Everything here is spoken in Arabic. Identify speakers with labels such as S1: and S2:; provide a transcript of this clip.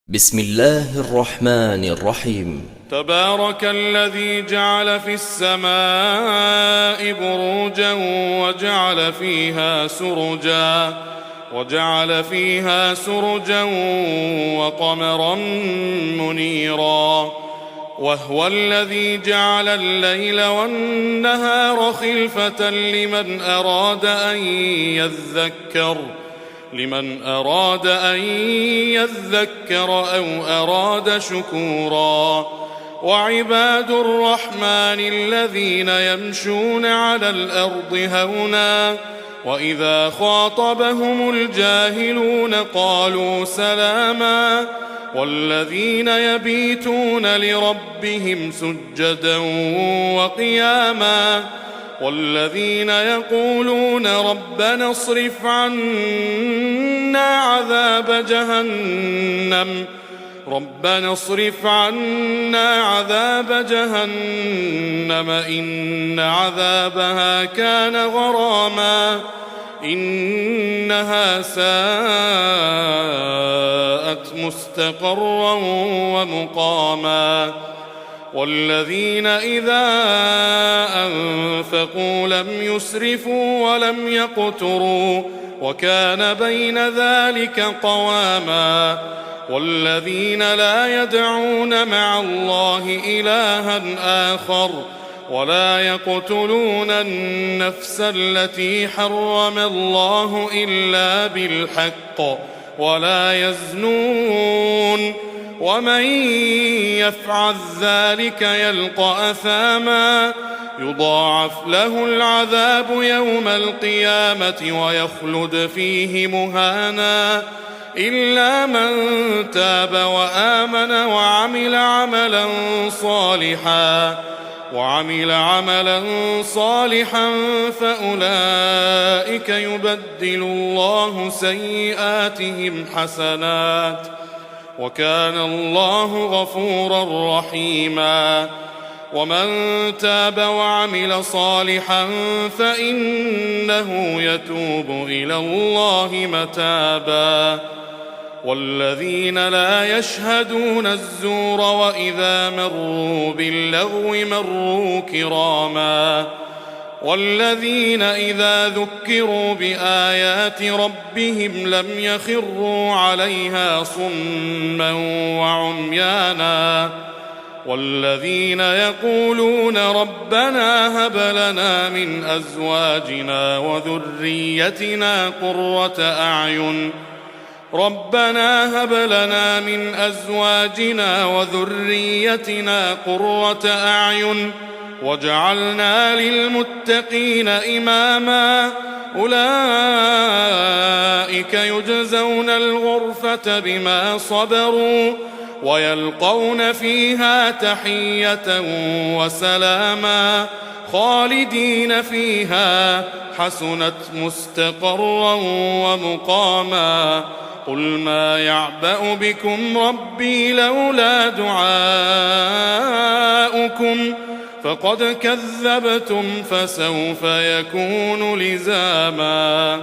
S1: بسم الله الرحمن الرحيم.
S2: تبارك الذي جعل في السماء بروجا وجعل فيها سرجا وقمرا منيرا، وهو الذي جعل الليل والنهار خلفة لمن أراد أن يذكر أو أراد شكورا. وعباد الرحمن الذين يمشون على الأرض هونا وإذا خاطبهم الجاهلون قالوا سلاما، والذين يبيتون لربهم سجدا وقياما، والذين يقولون ربنا اصرف عنا عذاب جهنم إن عذابها كان غراما إنها ساءت مستقرا ومقاما. والذين إذا أنفقوا لم يسرفوا ولم يقتروا وكان بين ذلك قواما. والذين لا يدعون مع الله إلها آخر ولا يقتلون النفس التي حرم الله إلا بالحق ولا يزنون، ومن يفعل ذلك يلقى أثاما يضاعف له العذاب يوم القيامة ويخلد فيه مهانا إلا من تاب وآمن وعمل عملا صالحا فأولئك يبدل الله سيئاتهم حسنات وكان الله غفورا رحيما. ومن تاب وعمل صالحا فإنه يتوب إلى الله متابا. والذين لا يشهدون الزور وإذا مروا باللغو مروا كراما. والذين إذا ذكروا بآيات ربهم لم يخروا عليها صما وعميانا. والذين يقولون ربنا هب لنا من أزواجنا وذريتنا قرة أعين واجعلنا للمتقين إماما. أولئك يجزون الغرفة بما صبروا ويلقون فيها تحية وسلاما خالدين فيها حسنت مستقرا ومقاما. قل ما يعبأ بكم ربي لولا دعاؤكم فقد كذبتم فسوف يكون لزاما.